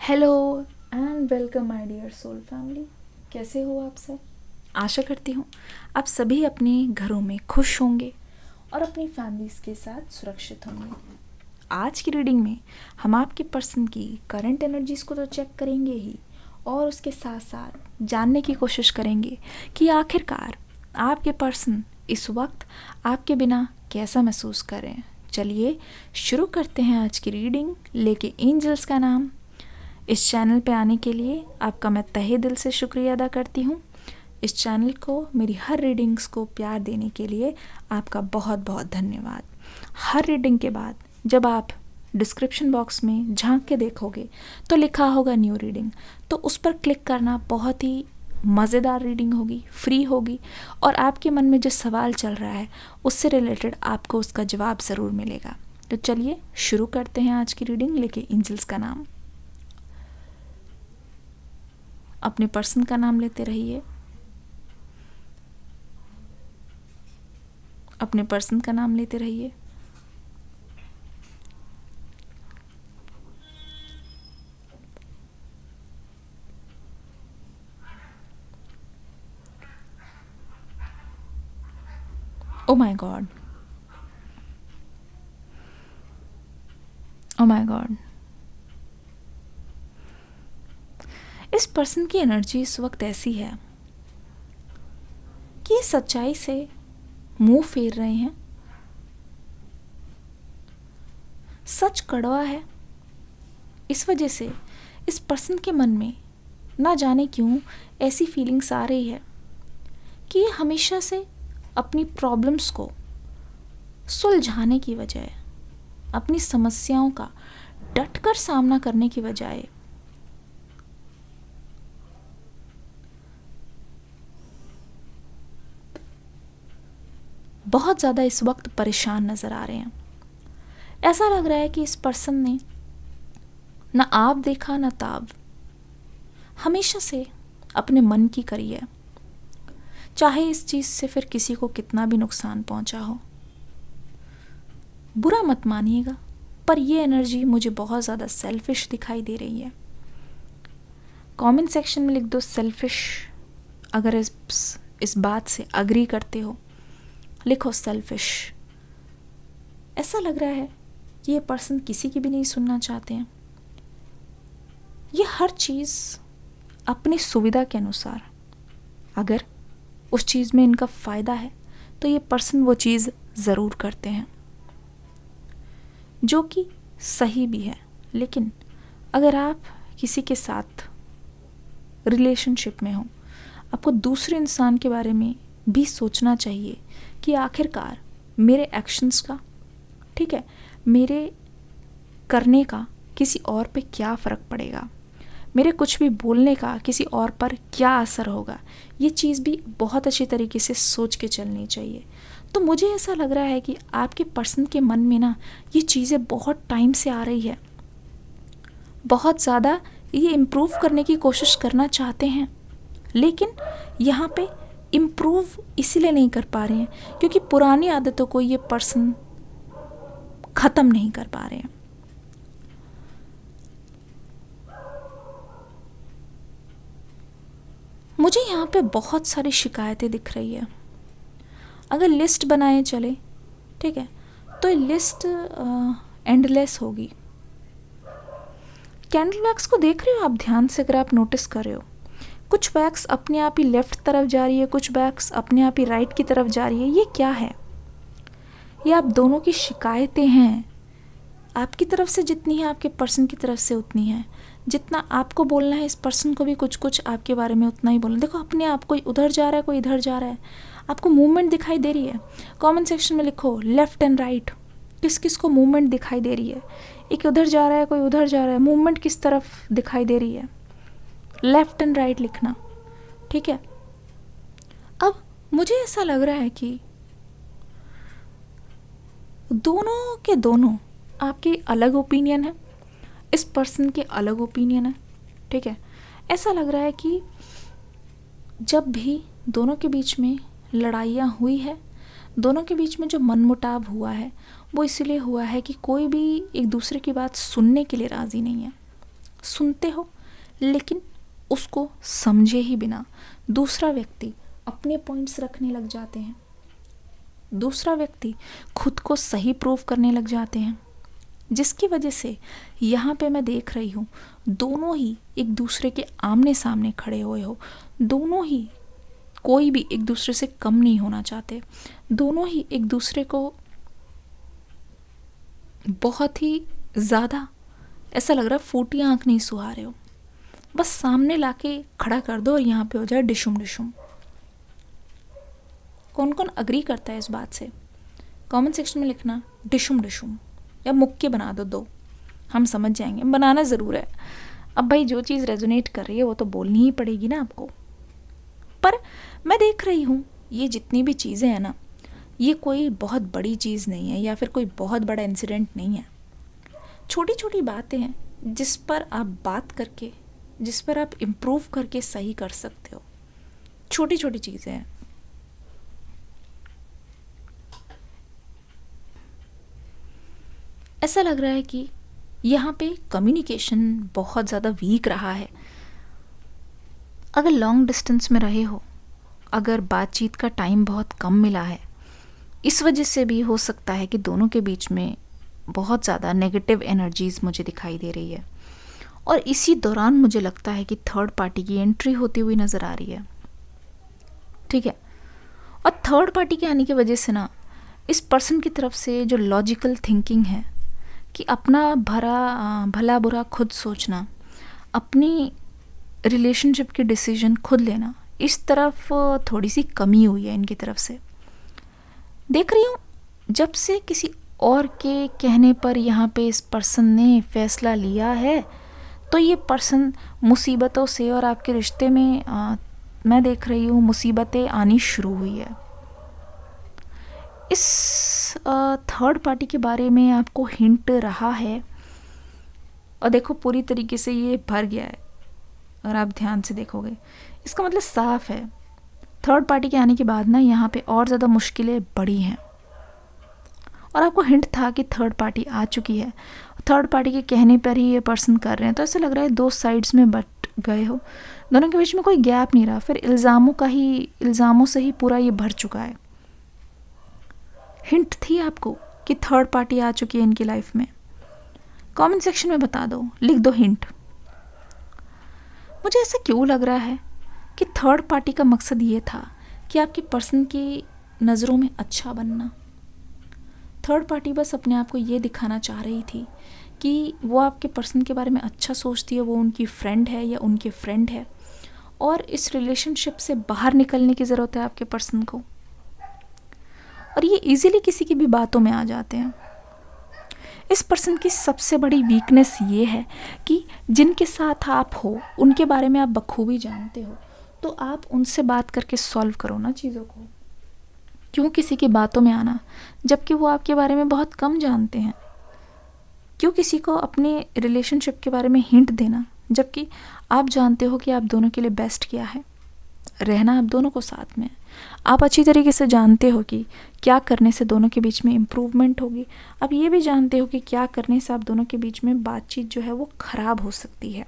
Hello and welcome my dear soul family. कैसे हो आप सब? आशा करती हूँ आप सभी अपने घरों में खुश होंगे और अपनी फैमिलीज़ के साथ सुरक्षित होंगे। आज की रीडिंग में हम आपके पर्सन की करंट एनर्जीज़ को तो चेक करेंगे ही, और उसके साथ साथ जानने की कोशिश करेंगे कि आखिरकार आपके पर्सन इस वक्त आपके बिना कैसा महसूस कर रहे हैं। चलिए शुरू करते हैं आज की रीडिंग लेके एंजल्स का नाम। इस चैनल पे आने के लिए आपका मैं तहे दिल से शुक्रिया अदा करती हूँ। इस चैनल को मेरी हर रीडिंग्स को प्यार देने के लिए आपका बहुत बहुत धन्यवाद। हर रीडिंग के बाद जब आप डिस्क्रिप्शन बॉक्स में झांक के देखोगे तो लिखा होगा न्यू रीडिंग, तो उस पर क्लिक करना। बहुत ही मज़ेदार रीडिंग होगी, फ्री होगी, और आपके मन में जो सवाल चल रहा है उससे रिलेटेड आपको उसका जवाब ज़रूर मिलेगा। तो चलिए शुरू करते हैं आज की रीडिंग लेके एंजल्स का नाम। अपने पर्सन का नाम लेते रहिए। अपने पर्सन का नाम लेते रहिए। Oh my God, oh my God. इस पर्सन की एनर्जी इस वक्त ऐसी है कि ये सच्चाई से मुंह फेर रहे हैं। सच कड़वा है, इस वजह से इस पर्सन के मन में ना जाने क्यों ऐसी फीलिंग्स आ रही है कि ये हमेशा से अपनी प्रॉब्लम्स को सुलझाने की बजाय, अपनी समस्याओं का डटकर सामना करने की बजाय बहुत ज़्यादा इस वक्त परेशान नज़र आ रहे हैं। ऐसा लग रहा है कि इस पर्सन ने ना आप देखा ना ताब, हमेशा से अपने मन की करी है, चाहे इस चीज़ से फिर किसी को कितना भी नुकसान पहुंचा हो। बुरा मत मानिएगा, पर ये एनर्जी मुझे बहुत ज़्यादा सेल्फिश दिखाई दे रही है। कमेंट सेक्शन में लिख दो सेल्फिश, अगर इस बात से अग्री करते हो लिखो सेल्फिश। ऐसा लग रहा है कि ये पर्सन किसी की भी नहीं सुनना चाहते हैं। ये हर चीज़ अपनी सुविधा के अनुसार, अगर उस चीज़ में इनका फ़ायदा है तो ये पर्सन वो चीज़ ज़रूर करते हैं, जो कि सही भी है। लेकिन अगर आप किसी के साथ रिलेशनशिप में हो, आपको दूसरे इंसान के बारे में भी सोचना चाहिए कि आखिरकार मेरे एक्शंस का, ठीक है, मेरे करने का किसी और पे क्या फ़र्क पड़ेगा, मेरे कुछ भी बोलने का किसी और पर क्या असर होगा। ये चीज़ भी बहुत अच्छी तरीके से सोच के चलनी चाहिए। तो मुझे ऐसा लग रहा है कि आपके पर्सन के मन में ना ये चीज़ें बहुत टाइम से आ रही है, बहुत ज़्यादा ये इम्प्रूव करने की कोशिश करना चाहते हैं, लेकिन यहाँ पे इम्प्रूव इसीलिए नहीं कर पा रहे हैं क्योंकि पुरानी आदतों को ये पर्सन ख़त्म नहीं कर पा रहे हैं। मुझे यहाँ पे बहुत सारी शिकायतें दिख रही है। अगर लिस्ट बनाए चले, ठीक है, तो लिस्ट एंडलेस होगी। कैंडल वैक्स को देख रहे हो आप ध्यान से, अगर आप नोटिस कर रहे हो, कुछ वैक्स अपने आप ही लेफ्ट तरफ जा रही है, कुछ वैक्स अपने आप ही राइट की तरफ जा रही है। ये क्या है? ये आप दोनों की शिकायतें हैं। आपकी तरफ से जितनी है आपके पर्सन की तरफ से उतनी है। जितना आपको बोलना है इस पर्सन को भी कुछ कुछ आपके बारे में उतना ही बोलना। देखो अपने आप, कोई उधर जा रहा है, कोई इधर जा रहा है। आपको मूवमेंट दिखाई दे रही है? कमेंट सेक्शन में लिखो लेफ़्ट एंड राइट, किस किस को मूवमेंट दिखाई दे रही है। एक उधर जा रहा है, कोई उधर जा रहा है, मूवमेंट किस तरफ दिखाई दे रही है? लेफ़्ट एंड राइट लिखना, ठीक है। अब मुझे ऐसा लग रहा है कि दोनों के दोनों आपके अलग ओपिनियन है, इस पर्सन के अलग ओपिनियन है, ठीक है। ऐसा लग रहा है कि जब भी दोनों के बीच में लड़ाइयाँ हुई है, दोनों के बीच में जो मनमुटाव हुआ है वो इसलिए हुआ है कि कोई भी एक दूसरे की बात सुनने के लिए राज़ी नहीं है, सुनते हो, लेकिन उसको समझे ही बिना दूसरा व्यक्ति अपने पॉइंट्स रखने लग जाते हैं, दूसरा व्यक्ति खुद को सही प्रूव करने लग जाते हैं, जिसकी वजह से यहाँ पे मैं देख रही हूँ दोनों ही एक दूसरे के आमने सामने खड़े हुए हो, दोनों ही कोई भी एक दूसरे से कम नहीं होना चाहते, दोनों ही एक दूसरे को बहुत ही ज़्यादा ऐसा लग रहा है फूटी आंख नहीं सुहा रहे हो, बस सामने लाके खड़ा कर दो और यहाँ पे हो जाए डिशुम डिशुम। कौन कौन अग्री करता है इस बात से? कमेंट सेक्शन में लिखना डिशुम डिशुम, या मुक्के बना दो दो, हम समझ जाएंगे। बनाना ज़रूर है, अब भाई जो चीज़ रेजोनेट कर रही है वो तो बोलनी ही पड़ेगी ना आपको। पर मैं देख रही हूँ ये जितनी भी चीज़ें हैं ना, ये कोई बहुत बड़ी चीज़ नहीं है या फिर कोई बहुत बड़ा इंसिडेंट नहीं है। छोटी छोटी बातें हैं जिस पर आप बात करके, जिस पर आप इम्प्रूव करके सही कर सकते हो। छोटी छोटी चीज़ें हैं। ऐसा लग रहा है कि यहाँ पे कम्युनिकेशन बहुत ज़्यादा वीक रहा है। अगर लॉन्ग डिस्टेंस में रहे हो, अगर बातचीत का टाइम बहुत कम मिला है, इस वजह से भी हो सकता है कि दोनों के बीच में बहुत ज़्यादा नेगेटिव एनर्जीज़ मुझे दिखाई दे रही है, और इसी दौरान मुझे लगता है कि थर्ड पार्टी की एंट्री होती हुई नज़र आ रही है। ठीक है, और थर्ड पार्टी के आने की वजह से ना इस पर्सन की तरफ से जो लॉजिकल थिंकिंग है कि अपना भला बुरा खुद सोचना, अपनी रिलेशनशिप की डिसीजन खुद लेना, इस तरफ थोड़ी सी कमी हुई है इनकी तरफ से। देख रही हूँ जब से किसी और के कहने पर यहाँ पे इस पर्सन ने फैसला लिया है, तो ये पर्सन मुसीबतों से और आपके रिश्ते में मैं देख रही हूँ मुसीबतें आनी शुरू हुई है। इस थर्ड पार्टी के बारे में आपको हिंट रहा है, और देखो पूरी तरीके से ये भर गया है। अगर आप ध्यान से देखोगे इसका मतलब साफ है, थर्ड पार्टी के आने के बाद ना यहाँ पे और ज़्यादा मुश्किलें बढ़ी हैं। और आपको हिंट था कि थर्ड पार्टी आ चुकी है, थर्ड पार्टी के कहने पर ही ये पर्सन कर रहे हैं, तो ऐसा लग रहा है दो साइड्स में बट गए हो, दोनों के बीच में कोई गैप नहीं रहा, फिर इल्ज़ामों से ही पूरा ये भर चुका है। हिंट थी आपको कि थर्ड पार्टी आ चुकी है इनकी लाइफ में? कमेंट सेक्शन में बता दो, लिख दो हिंट। मुझे ऐसा क्यों लग रहा है कि थर्ड पार्टी का मकसद ये था कि आपके पर्सन की नज़रों में अच्छा बनना। थर्ड पार्टी बस अपने आप को ये दिखाना चाह रही थी कि वो आपके पर्सन के बारे में अच्छा सोचती है, वो उनकी फ्रेंड है या उनके फ्रेंड है, और इस रिलेशनशिप से बाहर निकलने की ज़रूरत है आपके पर्सन को। और ये इजीली किसी की भी बातों में आ जाते हैं। इस पर्सन की सबसे बड़ी वीकनेस ये है कि जिनके साथ आप हो उनके बारे में आप बखूबी जानते हो, तो आप उनसे बात करके सॉल्व करो ना चीज़ों को। क्यों किसी की बातों में आना जबकि वो आपके बारे में बहुत कम जानते हैं? क्यों किसी को अपने रिलेशनशिप के बारे में हिंट देना जबकि आप जानते हो कि आप दोनों के लिए बेस्ट क्या है? रहना आप दोनों को साथ में, आप अच्छी तरीके से जानते हो कि क्या करने से दोनों के बीच में इम्प्रूवमेंट होगी। आप ये भी जानते हो कि क्या करने से आप दोनों के बीच में बातचीत जो है वो ख़राब हो सकती है।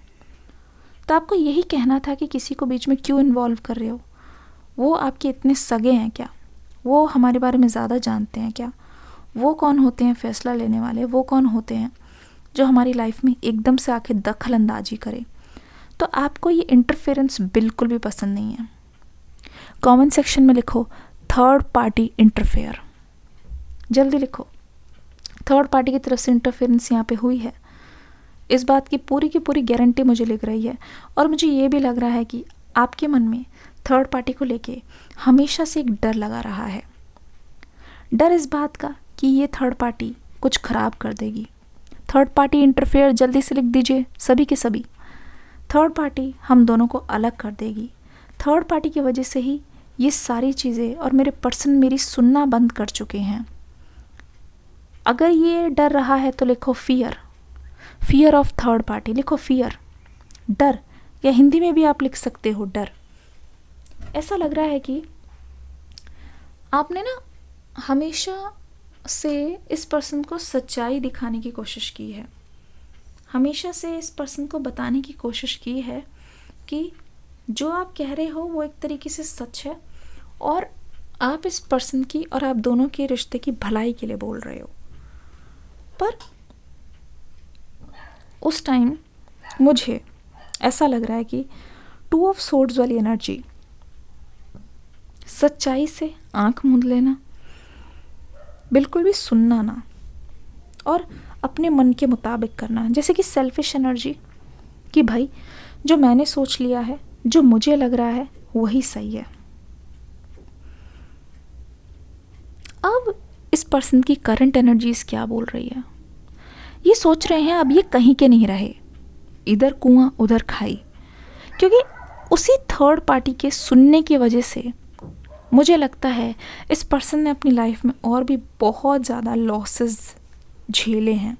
तो आपको यही कहना था कि किसी को बीच में क्यों इन्वॉल्व कर रहे हो? वो आपके इतने सगे हैं क्या? वो हमारे बारे में ज़्यादा जानते हैं क्या? वो कौन होते हैं फैसला लेने वाले? वो कौन होते हैं जो हमारी लाइफ में एकदम से आके दखल अंदाजी करे? तो आपको ये इंटरफेरेंस बिल्कुल भी पसंद नहीं है। कमेंट सेक्शन में लिखो थर्ड पार्टी इंटरफेयर, जल्दी लिखो। थर्ड पार्टी की तरफ से इंटरफेरेंस यहाँ पे हुई है, इस बात की पूरी गारंटी मुझे लग रही है। और मुझे ये भी लग रहा है कि आपके मन में थर्ड पार्टी को लेके हमेशा से एक डर लगा रहा है। डर इस बात का कि ये थर्ड पार्टी कुछ ख़राब कर देगी। थर्ड पार्टी इंटरफेयर जल्दी से लिख दीजिए सभी के सभी। थर्ड पार्टी हम दोनों को अलग कर देगी। थर्ड पार्टी की वजह से ही ये सारी चीज़ें और मेरे पर्सन मेरी सुनना बंद कर चुके हैं। अगर ये डर रहा है तो लिखो फियर ऑफ थर्ड पार्टी, लिखो फियर, डर, या हिंदी में भी आप लिख सकते हो डर। ऐसा लग रहा है कि आपने ना हमेशा से इस पर्सन को सच्चाई दिखाने की कोशिश की है, हमेशा से इस पर्सन को बताने की कोशिश की है कि जो आप कह रहे हो वो एक तरीके से सच है और आप इस पर्सन की और आप दोनों के रिश्ते की भलाई के लिए बोल रहे हो। पर उस टाइम मुझे ऐसा लग रहा है कि 2 ऑफ सोर्ड्स वाली एनर्जी, सच्चाई से आंख मूंद लेना, बिल्कुल भी सुनना ना और अपने मन के मुताबिक करना, जैसे कि सेल्फिश एनर्जी कि भाई जो मैंने सोच लिया है, जो मुझे लग रहा है वही सही है। अब इस पर्सन की करंट एनर्जीज क्या बोल रही है? ये सोच रहे हैं अब ये कहीं के नहीं रहे, इधर कुआं उधर खाई, क्योंकि उसी थर्ड पार्टी के सुनने की वजह से मुझे लगता है इस पर्सन ने अपनी लाइफ में और भी बहुत ज़्यादा लॉसेस झेले हैं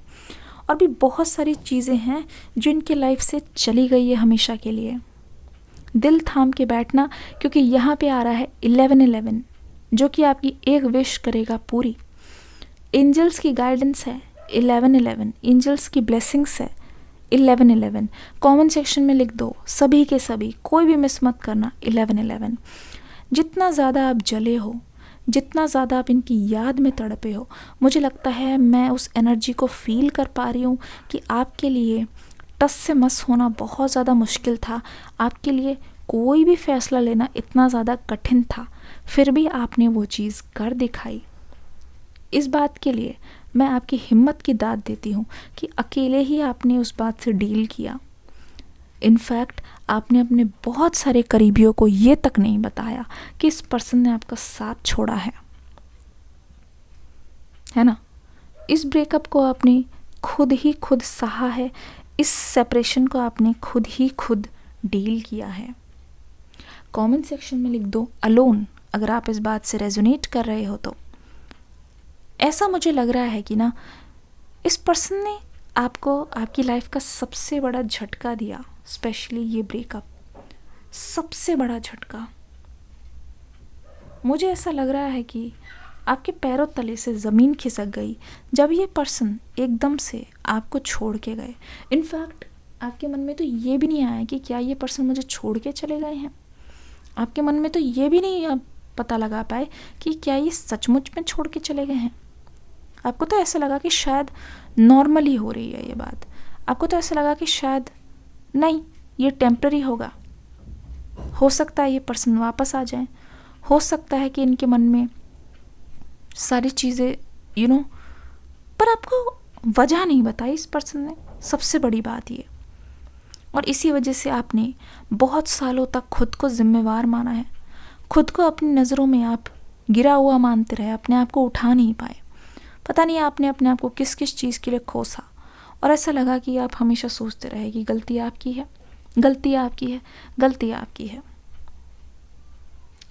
और भी बहुत सारी चीज़ें हैं जो इनके लाइफ से चली गई है हमेशा के लिए। दिल थाम के बैठना, क्योंकि यहाँ पे आ रहा है 1111 जो कि आपकी एक विश करेगा पूरी। एंजल्स की गाइडेंस है 1111, एंजल्स की ब्लेसिंग्स है 1111। कमेंट सेक्शन में लिख दो सभी के सभी, कोई भी मिस मत करना 1111। जितना ज़्यादा आप जले हो, जितना ज़्यादा आप इनकी याद में तड़पे हो, मुझे लगता है मैं उस एनर्जी को फील कर पा रही हूँ कि आपके लिए टस से मस होना बहुत ज़्यादा मुश्किल था, आपके लिए कोई भी फैसला लेना इतना ज़्यादा कठिन था, फिर भी आपने वो चीज़ कर दिखाई। इस बात के लिए मैं आपकी हिम्मत की दाद देती हूँ कि अकेले ही आपने उस बात से डील किया। इनफैक्ट आपने अपने बहुत सारे करीबियों को ये तक नहीं बताया कि इस पर्सन ने आपका साथ छोड़ा है ना। इस ब्रेकअप को आपने खुद ही खुद सहा है, इस सेपरेशन को आपने खुद ही खुद डील किया है। कमेंट सेक्शन में लिख दो अलोन अगर आप इस बात से रेजोनेट कर रहे हो तो। ऐसा मुझे लग रहा है कि ना इस पर्सन ने आपको आपकी लाइफ का सबसे बड़ा झटका दिया, स्पेशली ये ब्रेकअप, सबसे बड़ा झटका। मुझे ऐसा लग रहा है कि आपके पैरों तले से ज़मीन खिसक गई जब ये पर्सन एकदम से आपको छोड़ के गए। इनफैक्ट आपके मन में तो ये भी नहीं आया कि क्या ये पर्सन मुझे छोड़ के चले गए हैं। आपके मन में तो ये भी नहीं आप पता लगा पाए कि क्या ये सचमुच में छोड़ के चले गए हैं। आपको तो ऐसा लगा कि शायद नॉर्मली हो रही है ये बात, आपको तो ऐसा लगा कि शायद नहीं ये टेम्पररी होगा, हो सकता है ये पर्सन वापस आ जाए, हो सकता है कि इनके मन में सारी चीज़ें पर आपको वजह नहीं बताई इस पर्सन ने, सबसे बड़ी बात ये। और इसी वजह से आपने बहुत सालों तक खुद को जिम्मेवार माना है, खुद को अपनी नज़रों में आप गिरा हुआ मानते रहे, अपने आप को उठा नहीं पाए। पता नहीं आपने अपने आप को किस किस चीज़ के लिए खोसा और ऐसा लगा कि आप हमेशा सोचते रहे कि गलती आपकी है, गलती आपकी है, गलती आपकी है।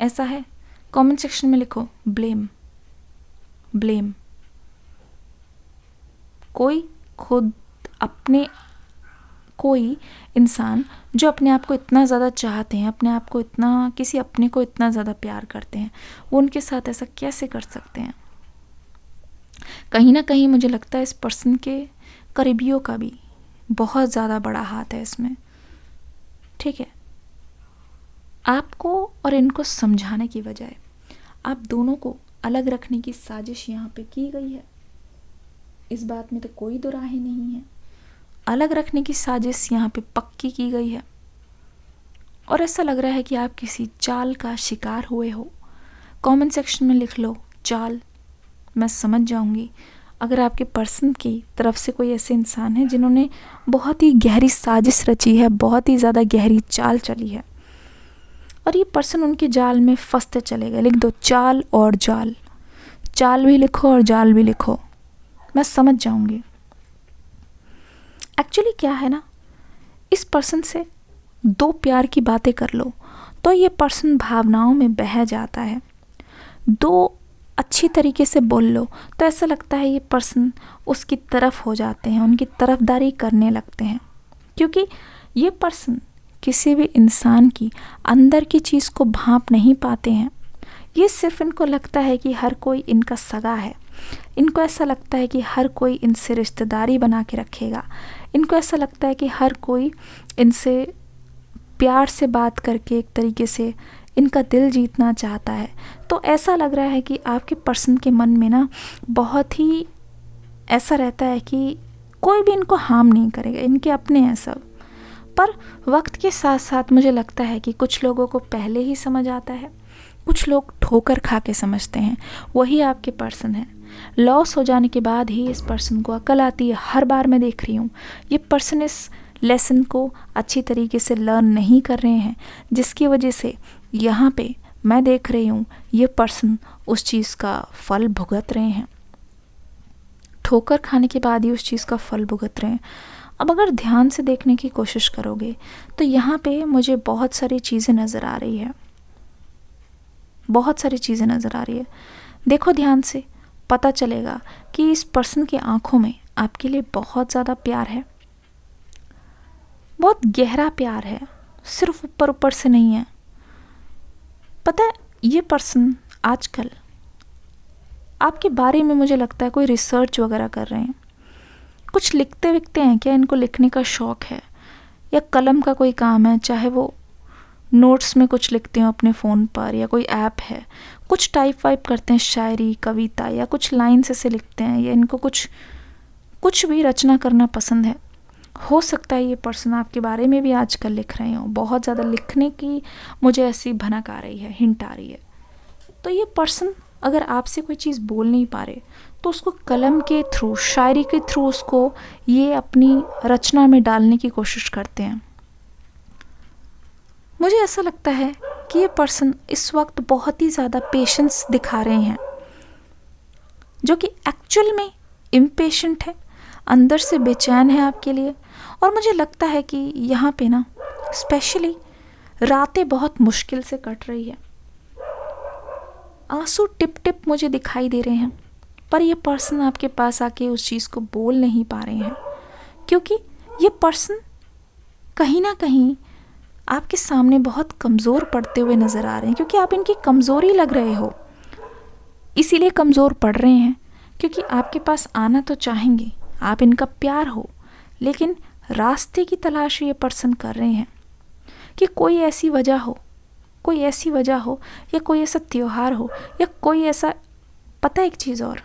ऐसा है? कमेंट सेक्शन में लिखो ब्लेम, ब्लेम। कोई इंसान जो अपने आप को इतना ज़्यादा चाहते हैं, अपने आप को इतना, किसी अपने को इतना ज़्यादा प्यार करते हैं, वो उनके साथ ऐसा कैसे कर सकते हैं। कहीं ना कहीं मुझे लगता है इस पर्सन के करीबियों का भी बहुत ज़्यादा बड़ा हाथ है इसमें। ठीक है, आपको और इनको समझाने की बजाय आप दोनों को अलग रखने की साजिश यहाँ पे की गई है, इस बात में तो कोई दो राहें नहीं है। अलग रखने की साजिश यहाँ पे पक्की की गई है और ऐसा लग रहा है कि आप किसी चाल का शिकार हुए हो। कमेंट सेक्शन में लिख लो चाल, मैं समझ जाऊंगी अगर आपके पर्सन की तरफ से कोई ऐसे इंसान है जिन्होंने बहुत ही गहरी साजिश रची है, बहुत ही ज़्यादा गहरी चाल चली है और ये पर्सन उनके जाल में फंसते चले गए। लिख दो चाल और जाल, चाल भी लिखो और जाल भी लिखो, मैं समझ जाऊंगी। एक्चुअली क्या है ना, इस पर्सन से दो प्यार की बातें कर लो तो ये पर्सन भावनाओं में बह जाता है। दो अच्छी तरीके से बोल लो तो ऐसा लगता है ये पर्सन उसकी तरफ हो जाते हैं, उनकी तरफदारी करने लगते हैं, क्योंकि ये पर्सन किसी भी इंसान की अंदर की चीज़ को भांप नहीं पाते हैं। ये सिर्फ इनको लगता है कि हर कोई इनका सगा है, इनको ऐसा लगता है कि हर कोई इनसे रिश्तेदारी बना के रखेगा, इनको ऐसा लगता है कि हर कोई इनसे प्यार से बात करके एक तरीके से इनका दिल जीतना चाहता है। तो ऐसा लग रहा है कि आपके पर्सन के मन में ना बहुत ही ऐसा रहता है कि कोई भी इनको हार्म नहीं करेगा, इनके अपने हैं सब। पर वक्त के साथ साथ मुझे लगता है कि कुछ लोगों को पहले ही समझ आता है, कुछ लोग ठोकर खा के समझते हैं, वही आपके पर्सन है। लॉस हो जाने के बाद ही इस पर्सन को अकल आती है। हर बार मैं देख रही हूँ ये पर्सन इस लेसन को अच्छी तरीके से लर्न नहीं कर रहे हैं, जिसकी वजह से यहाँ पे मैं देख रही हूँ ये पर्सन उस चीज़ का फल भुगत रहे हैं। ठोकर खाने के बाद ही उस चीज़ का फल भुगत रहे हैं। अब अगर ध्यान से देखने की कोशिश करोगे तो यहाँ पे मुझे बहुत सारी चीज़ें नज़र आ रही है, बहुत सारी चीज़ें नज़र आ रही है। देखो ध्यान से, पता चलेगा कि इस पर्सन की आंखों में आपके लिए बहुत ज़्यादा प्यार है, बहुत गहरा प्यार है, सिर्फ ऊपर ऊपर से नहीं है। पता है ये पर्सन आजकल आपके बारे में मुझे लगता है कोई रिसर्च वगैरह कर रहे हैं, कुछ लिखते विखते हैं क्या, इनको लिखने का शौक़ है या कलम का कोई काम है, चाहे वो नोट्स में कुछ लिखते हो अपने फ़ोन पर या कोई ऐप है, कुछ टाइप वाइप करते हैं, शायरी कविता या कुछ लाइन्स ऐसे लिखते हैं, या इनको कुछ भी रचना करना पसंद है। हो सकता है ये पर्सन आपके बारे में भी आजकल लिख रहे हो, बहुत ज़्यादा लिखने की मुझे ऐसी भनक आ रही है, हिंट आ रही है। तो ये पर्सन अगर आपसे कोई चीज़ बोल नहीं पा रहे तो उसको कलम के थ्रू, शायरी के थ्रू उसको ये अपनी रचना में डालने की कोशिश करते हैं। मुझे ऐसा लगता है कि ये पर्सन इस वक्त बहुत ही ज़्यादा पेशेंस दिखा रहे हैं, जो कि एक्चुअल में इम्पेशेंट है, अंदर से बेचैन है आपके लिए। और मुझे लगता है कि यहाँ पे ना स्पेशली रातें बहुत मुश्किल से कट रही है, आंसू टिप टिप मुझे दिखाई दे रहे हैं, पर ये पर्सन आपके पास आके उस चीज़ को बोल नहीं पा रहे हैं, क्योंकि ये पर्सन कहीं ना कहीं आपके सामने बहुत कमज़ोर पड़ते हुए नज़र आ रहे हैं, क्योंकि आप इनकी कमज़ोरी लग रहे हो। इसीलिए कमज़ोर पड़ रहे हैं क्योंकि आपके पास आना तो चाहेंगे, आप इनका प्यार हो, लेकिन रास्ते की तलाश ये पर्सन कर रहे हैं कि कोई ऐसी वजह हो, कोई ऐसी वजह हो या कोई ऐसा त्यौहार हो या कोई ऐसा, पता है एक चीज़ और,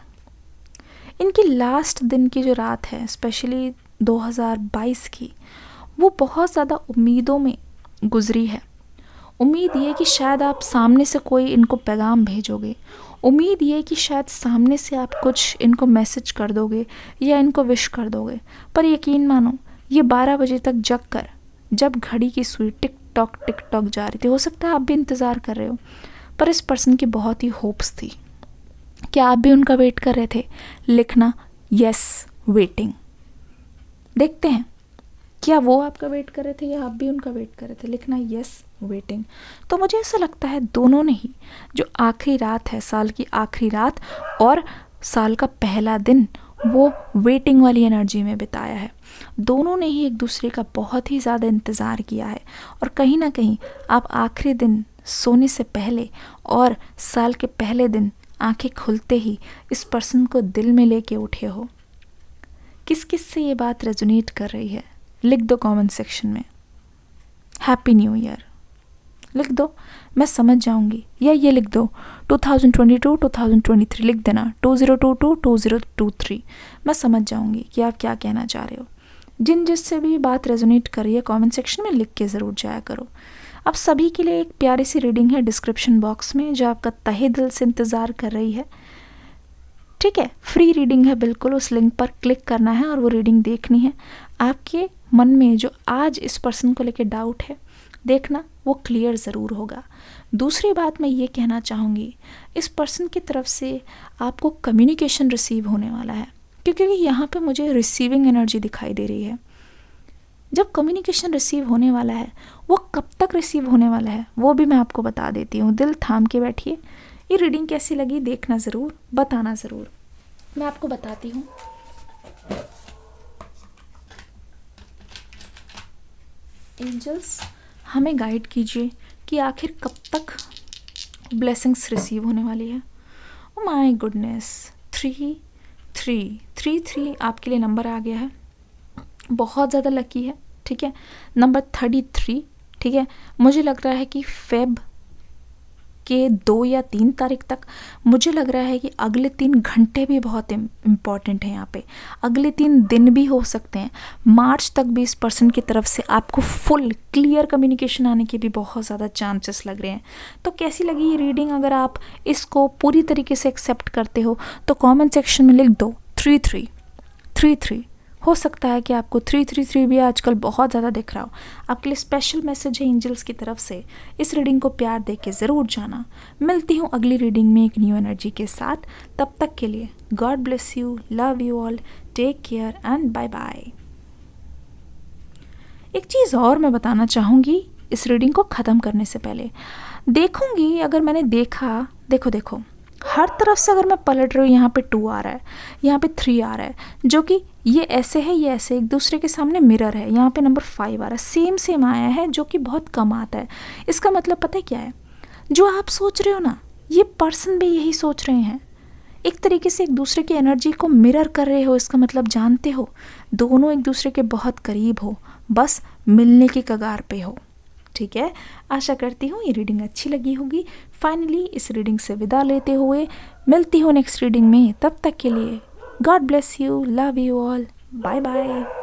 इनकी लास्ट दिन की जो रात है स्पेशली 2022 की, वो बहुत ज़्यादा उम्मीदों में गुजरी है। उम्मीद ये कि शायद आप सामने से कोई इनको पैगाम भेजोगे, उम्मीद ये कि शायद सामने से आप कुछ इनको मैसेज कर दोगे या इनको विश कर दोगे। पर यकीन मानो ये 12 बजे तक जग कर जब घड़ी की सुई टिक टॉक जा रही थी, हो सकता है आप भी इंतज़ार कर रहे हो, पर इस पर्सन की बहुत ही होप्स थी। क्या आप भी उनका वेट कर रहे थे? लिखना यस वेटिंग। देखते हैं क्या वो आपका वेट कर रहे थे या आप भी उनका वेट कर रहे थे। लिखना यस वेटिंग। तो मुझे ऐसा लगता है दोनों ने ही जो आखिरी रात है, साल की आखिरी रात और साल का पहला दिन, वो वेटिंग वाली एनर्जी में बिताया है। दोनों ने ही एक दूसरे का बहुत ही ज़्यादा इंतज़ार किया है, और कहीं ना कहीं आप आखिरी दिन सोने से पहले और साल के पहले दिन आंखें खुलते ही इस पर्सन को दिल में लेके उठे हो। किस किस से ये बात रेजोनेट कर रही है लिख दो कमेंट सेक्शन में। हैप्पी न्यू ईयर लिख दो, मैं समझ जाऊंगी। या ये लिख दो 2022 2023 लिख देना, 2022 2023, मैं समझ जाऊंगी कि आप क्या कहना चाह रहे हो। जिससे भी बात रेजोनेट कर रही है कमेंट सेक्शन में लिख के ज़रूर जाया करो। आप सभी के लिए एक प्यारी सी रीडिंग है डिस्क्रिप्शन बॉक्स में, जो आपका तहे दिल से इंतज़ार कर रही है। ठीक है, फ्री रीडिंग है बिल्कुल, उस लिंक पर क्लिक करना है और वो रीडिंग देखनी है। आपके मन में जो आज इस पर्सन को लेकर डाउट है, देखना वो क्लियर ज़रूर होगा। दूसरी बात मैं ये कहना चाहूँगी, इस पर्सन की तरफ से आपको कम्युनिकेशन रिसीव होने वाला है, क्योंकि यहाँ पे मुझे रिसीविंग एनर्जी दिखाई दे रही है। जब कम्युनिकेशन रिसीव होने वाला है, वो कब तक रिसीव होने वाला है वो भी मैं आपको बता देती हूँ। दिल थाम के बैठिए। ये रीडिंग कैसी लगी देखना ज़रूर, बताना ज़रूर। मैं आपको बताती हूँ। एंजल्स हमें गाइड कीजिए कि आखिर कब तक ब्लेसिंग्स रिसीव होने वाली है। ओ माय गुडनेस, 3 3 3 3 आपके लिए नंबर आ गया है। बहुत ज़्यादा लकी है, ठीक है। नंबर 33, ठीक है। मुझे लग रहा है कि फेब के 2 या 3 तारीख तक, मुझे लग रहा है कि अगले 3 घंटे भी बहुत इम्पॉर्टेंट हैं यहाँ पे, अगले 3 दिन भी हो सकते हैं। मार्च तक भी इस पर्सन की तरफ से आपको फुल क्लियर कम्युनिकेशन आने के भी बहुत ज़्यादा चांसेस लग रहे हैं। तो कैसी लगी ये रीडिंग? अगर आप इसको पूरी तरीके से एक्सेप्ट करते हो तो कमेंट सेक्शन में लिख दो 3333। हो सकता है कि आपको 333 भी आजकल बहुत ज़्यादा दिख रहा हो। आपके लिए स्पेशल मैसेज है एंजल्स की तरफ से। इस रीडिंग को प्यार दे के ज़रूर जाना। मिलती हूँ अगली रीडिंग में एक न्यू एनर्जी के साथ। तब तक के लिए God bless you, love you all, take care and bye bye. एक चीज़ और मैं बताना चाहूँगी इस रीडिंग को ख़त्म करने से पहले। देखूँगी अगर मैंने देखा, देखो हर तरफ से अगर मैं पलट रही हूँ, यहाँ पे 2 आ रहा है, यहाँ पे 3 आ रहा है, जो कि ये ऐसे है, ये ऐसे एक दूसरे के सामने मिरर है। यहाँ पे नंबर 5 आ रहा है, सेम आया है, जो कि बहुत कम आता है। इसका मतलब पता है क्या है? जो आप सोच रहे हो ना, ये पर्सन भी यही सोच रहे हैं। एक तरीके से एक दूसरे की एनर्जी को मिरर कर रहे हो। इसका मतलब जानते हो, दोनों एक दूसरे के बहुत करीब हो, बस मिलने की कगार पे हो, ठीक है। आशा करती हूँ ये रीडिंग अच्छी लगी होगी। फाइनली इस रीडिंग से विदा लेते हुए मिलती हूँ नेक्स्ट रीडिंग में। तब तक के लिए God bless you, love you all, bye bye.